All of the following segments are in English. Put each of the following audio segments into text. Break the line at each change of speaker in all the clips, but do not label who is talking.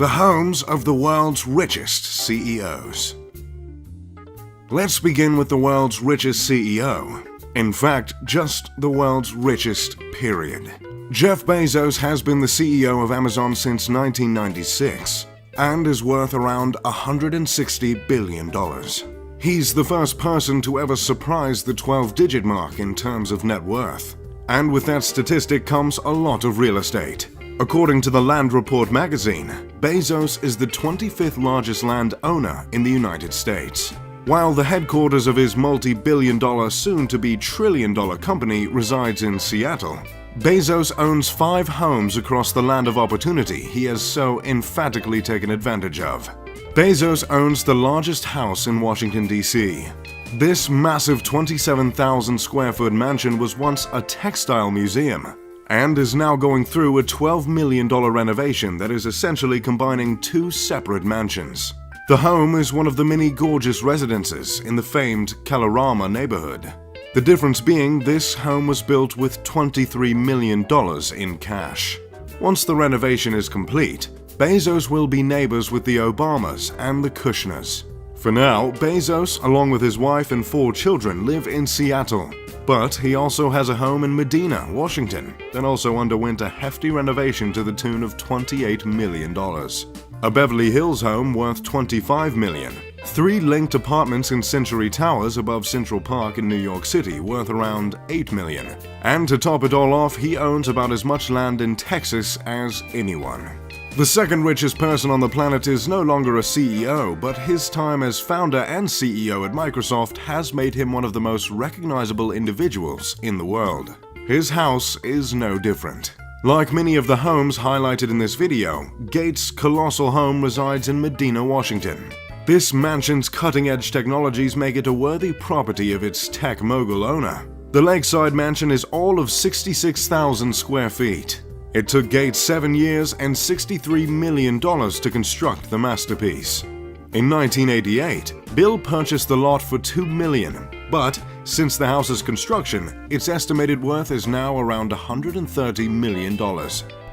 The homes of the world's richest CEOs. Let's begin with the world's richest CEO. In fact, just the world's richest, period. Jeff Bezos has been the CEO of Amazon since 1996 and is worth around $160 billion. He's the first person to ever surprise the 12-digit mark in terms of net worth. And with that statistic comes a lot of real estate. According to the Land Report magazine, Bezos is the 25th largest land owner in the United States. While the headquarters of his multi-billion-dollar, soon-to-be trillion-dollar company resides in Seattle, Bezos owns 5 homes across the land of opportunity he has so emphatically taken advantage of. Bezos owns the largest house in Washington, D.C. This massive 27,000 square foot mansion was once a textile museum and is now going through a $12 million renovation that is essentially combining 2 separate mansions. The home is one of the many gorgeous residences in the famed Kalorama neighborhood. The difference being this home was built with $23 million in cash. Once the renovation is complete, Bezos will be neighbors with the Obamas and the Kushners. For now, Bezos, along with his wife and 4 children, live in Seattle. But he also has a home in Medina, Washington, that also underwent a hefty renovation to the tune of $28 million. A Beverly Hills home worth $25 million. 3 linked apartments in Century Towers above Central Park in New York City worth around $8 million. And to top it all off, he owns about as much land in Texas as anyone. The second richest person on the planet is no longer a CEO, but his time as founder and CEO at Microsoft has made him one of the most recognizable individuals in the world. His house is no different. Like many of the homes highlighted in this video, Gates' colossal home resides in Medina, Washington. This mansion's cutting-edge technologies make it a worthy property of its tech mogul owner. The lakeside mansion is all of 66,000 square feet. It took Gates 7 years and $63 million to construct the masterpiece. In 1988, Bill purchased the lot for $2 million, but since the house's construction, its estimated worth is now around $130 million.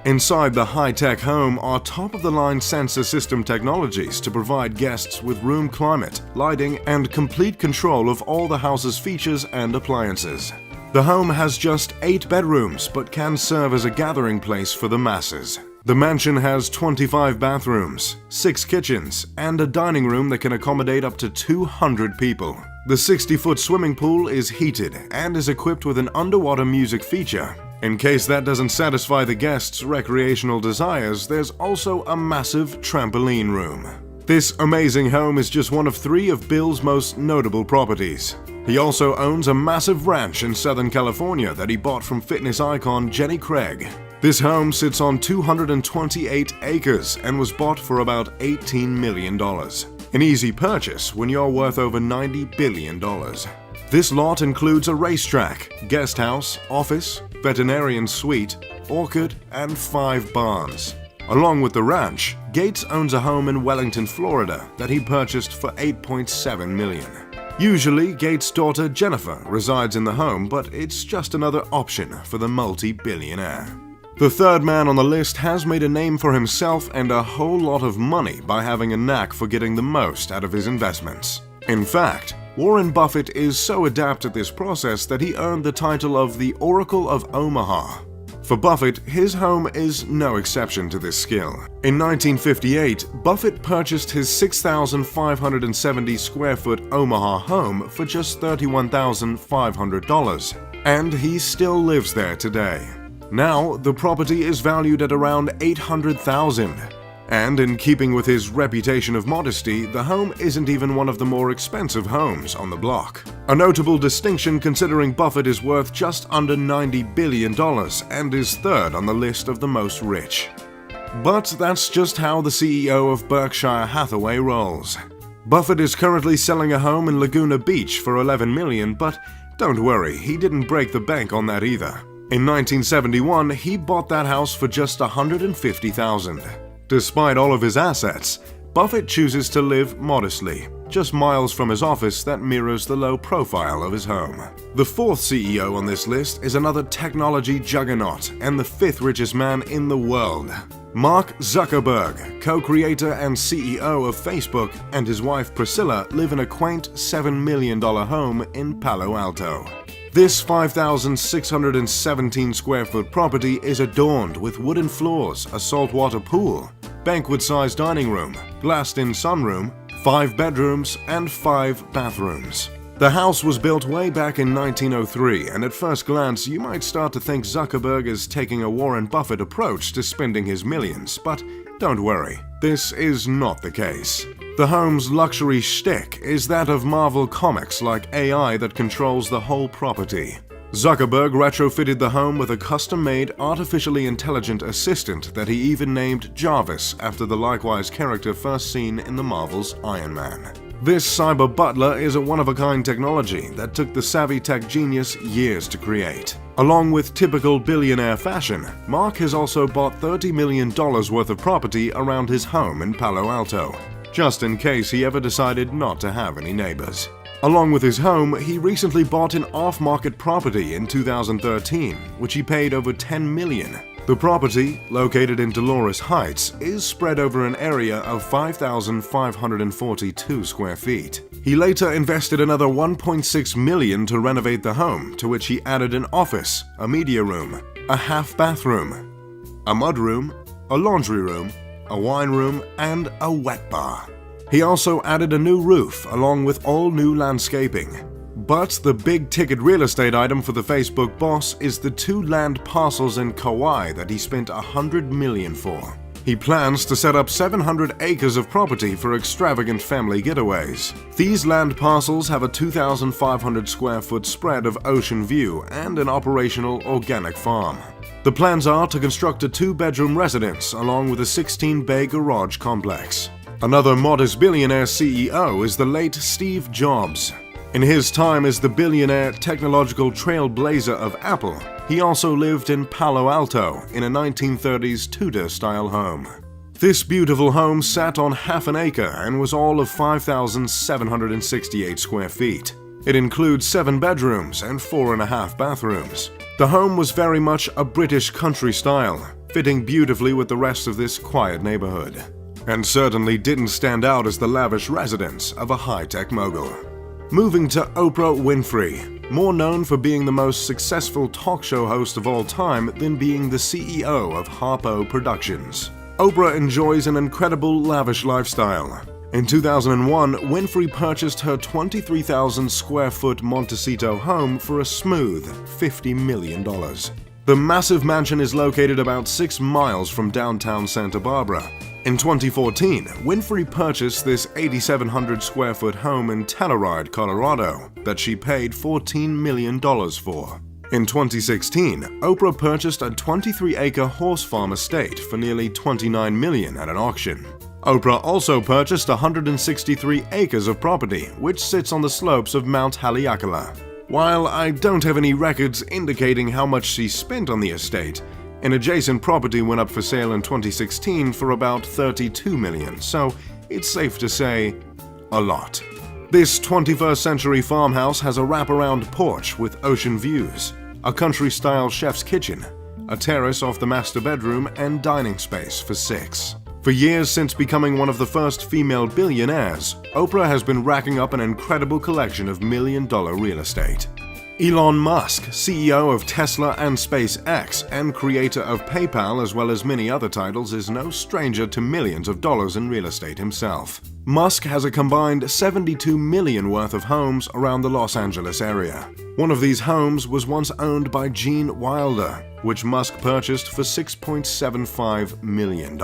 Inside the high-tech home are top-of-the-line sensor system technologies to provide guests with room climate, lighting, and complete control of all the house's features and appliances. The home has just 8 bedrooms, but can serve as a gathering place for the masses. The mansion has 25 bathrooms, 6 kitchens, and a dining room that can accommodate up to 200 people. The 60-foot swimming pool is heated and is equipped with an underwater music feature. In case that doesn't satisfy the guests' recreational desires, there's also a massive trampoline room. This amazing home is just one of 3 of Bill's most notable properties. He also owns a massive ranch in Southern California that he bought from fitness icon Jenny Craig. This home sits on 228 acres and was bought for about $18 million. An easy purchase when you're worth over $90 billion. This lot includes a racetrack, guest house, office, veterinarian suite, orchard, and 5 barns. Along with the ranch, Gates owns a home in Wellington, Florida that he purchased for $8.7 million. Usually, Gates' daughter Jennifer resides in the home, but it's just another option for the multi-billionaire. The third man on the list has made a name for himself and a whole lot of money by having a knack for getting the most out of his investments. In fact, Warren Buffett is so adept at this process that he earned the title of the Oracle of Omaha. For Buffett, his home is no exception to this skill. In 1958, Buffett purchased his 6,570 square foot Omaha home for just $31,500, and he still lives there today. Now, the property is valued at around $800,000. And in keeping with his reputation of modesty, the home isn't even one of the more expensive homes on the block. A notable distinction considering Buffett is worth just under $90 billion and is third on the list of the most rich. But that's just how the CEO of Berkshire Hathaway rolls. Buffett is currently selling a home in Laguna Beach for $11 million, but don't worry, he didn't break the bank on that either. In 1971, he bought that house for just $150,000. Despite all of his assets, Buffett chooses to live modestly, just miles from his office that mirrors the low profile of his home. The fourth CEO on this list is another technology juggernaut and the 5th richest man in the world. Mark Zuckerberg, co-creator and CEO of Facebook, and his wife Priscilla live in a quaint $7 million home in Palo Alto. This 5,617 square foot property is adorned with wooden floors, a saltwater pool, banquet-sized dining room, glassed-in sunroom, 5 bedrooms, and 5 bathrooms. The house was built way back in 1903, and at first glance you might start to think Zuckerberg is taking a Warren Buffett approach to spending his millions, but don't worry, this is not the case. The home's luxury shtick is that of Marvel Comics-like AI that controls the whole property. Zuckerberg retrofitted the home with a custom-made, artificially intelligent assistant that he even named Jarvis after the likewise character first seen in the Marvel's Iron Man. This cyber butler is a one-of-a-kind technology that took the savvy tech genius years to create. Along with typical billionaire fashion, Mark has also bought $30 million worth of property around his home in Palo Alto, just in case he ever decided not to have any neighbors. Along with his home, he recently bought an off-market property in 2013, which he paid over $10 million. The property, located in Dolores Heights, is spread over an area of 5,542 square feet. He later invested another $1.6 million to renovate the home, to which he added an office, a media room, a half bathroom, a mudroom, a laundry room, a wine room, and a wet bar. He also added a new roof along with all new landscaping. But the big-ticket real estate item for the Facebook boss is the 2 land parcels in Kauai that he spent $100 million for. He plans to set up 700 acres of property for extravagant family getaways. These land parcels have a 2,500 square foot spread of ocean view and an operational organic farm. The plans are to construct a 2-bedroom residence along with a 16-bay garage complex. Another modest billionaire CEO is the late Steve Jobs. In his time as the billionaire technological trailblazer of Apple, he also lived in Palo Alto in a 1930s Tudor-style home. This beautiful home sat on half an acre and was all of 5,768 square feet. It includes 7 bedrooms and 4.5 bathrooms. The home was very much a British country style, fitting beautifully with the rest of this quiet neighborhood, and certainly didn't stand out as the lavish residence of a high-tech mogul. Moving to Oprah Winfrey, more known for being the most successful talk show host of all time than being the CEO of Harpo Productions. Oprah enjoys an incredible lavish lifestyle. In 2001, Winfrey purchased her 23,000 square foot Montecito home for a smooth $50 million. The massive mansion is located about 6 miles from downtown Santa Barbara. In 2014, Winfrey purchased this 8,700 square foot home in Telluride, Colorado, that she paid $14 million for. In 2016, Oprah purchased a 23-acre horse farm estate for nearly $29 million at an auction. Oprah also purchased 163 acres of property, which sits on the slopes of Mount Haleakala. While I don't have any records indicating how much she spent on the estate, an adjacent property went up for sale in 2016 for about $32 million, so it's safe to say, a lot. This 21st century farmhouse has a wraparound porch with ocean views, a country-style chef's kitchen, a terrace off the master bedroom, and dining space for 6. For years since becoming one of the first female billionaires, Oprah has been racking up an incredible collection of million-dollar real estate. Elon Musk, CEO of Tesla and SpaceX and creator of PayPal as well as many other titles, is no stranger to millions of dollars in real estate himself. Musk has a combined $72 million worth of homes around the Los Angeles area. One of these homes was once owned by Gene Wilder, which Musk purchased for $6.75 million.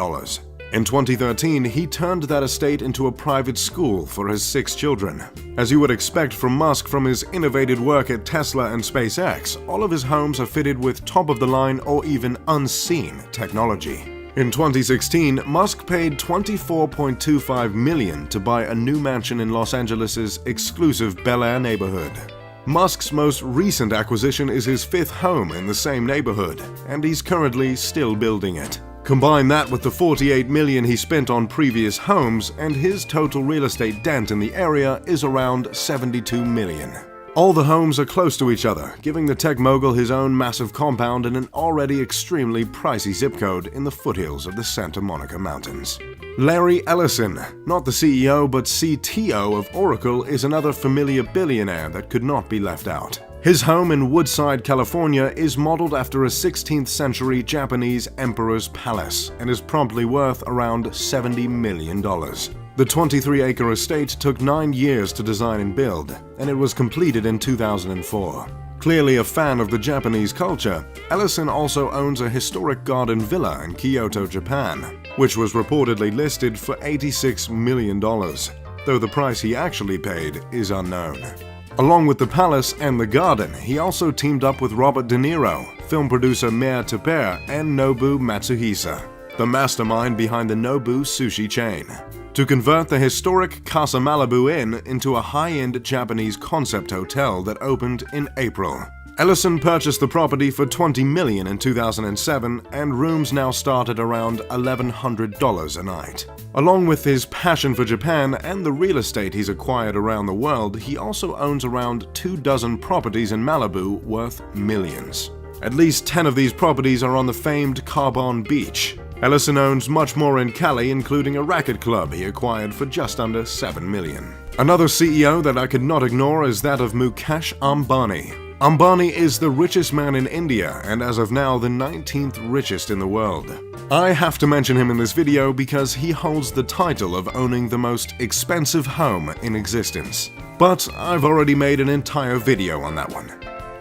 In 2013, he turned that estate into a private school for his 6 children. As you would expect from Musk from his innovative work at Tesla and SpaceX, all of his homes are fitted with top-of-the-line or even unseen technology. In 2016, Musk paid $24.25 million to buy a new mansion in Los Angeles' exclusive Bel Air neighborhood. Musk's most recent acquisition is his 5th home in the same neighborhood, and he's currently still building it. Combine that with the $48 million he spent on previous homes, and his total real estate dent in the area is around $72 million. All the homes are close to each other, giving the tech mogul his own massive compound in an already extremely pricey zip code in the foothills of the Santa Monica Mountains. Larry Ellison, not the CEO but CTO of Oracle, is another familiar billionaire that could not be left out. His home in Woodside, California is modeled after a 16th century Japanese emperor's palace and is promptly worth around $70 million. The 23-acre estate took 9 years to design and build, and it was completed in 2004. Clearly a fan of the Japanese culture, Ellison also owns a historic garden villa in Kyoto, Japan, which was reportedly listed for $86 million, though the price he actually paid is unknown. Along with the palace and the garden, he also teamed up with Robert De Niro, film producer Meir Teper, and Nobu Matsuhisa, the mastermind behind the Nobu sushi chain, to convert the historic Casa Malibu Inn into a high-end Japanese concept hotel that opened in April. Ellison purchased the property for $20 million in 2007, and rooms now start at around $1,100 a night. Along with his passion for Japan and the real estate he's acquired around the world, he also owns around 24 properties in Malibu worth millions. At least 10 of these properties are on the famed Carbon Beach. Ellison owns much more in Cali, including a racket club he acquired for just under $7 million. Another CEO that I could not ignore is that of Mukesh Ambani. Ambani is the richest man in India and as of now the 19th richest in the world. I have to mention him in this video because he holds the title of owning the most expensive home in existence. But I've already made an entire video on that one.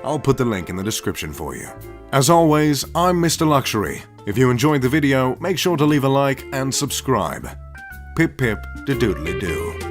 I'll put the link in the description for you. As always, I'm Mr. Luxury. If you enjoyed the video, make sure to leave a like and subscribe. Pip pip de doodly doo.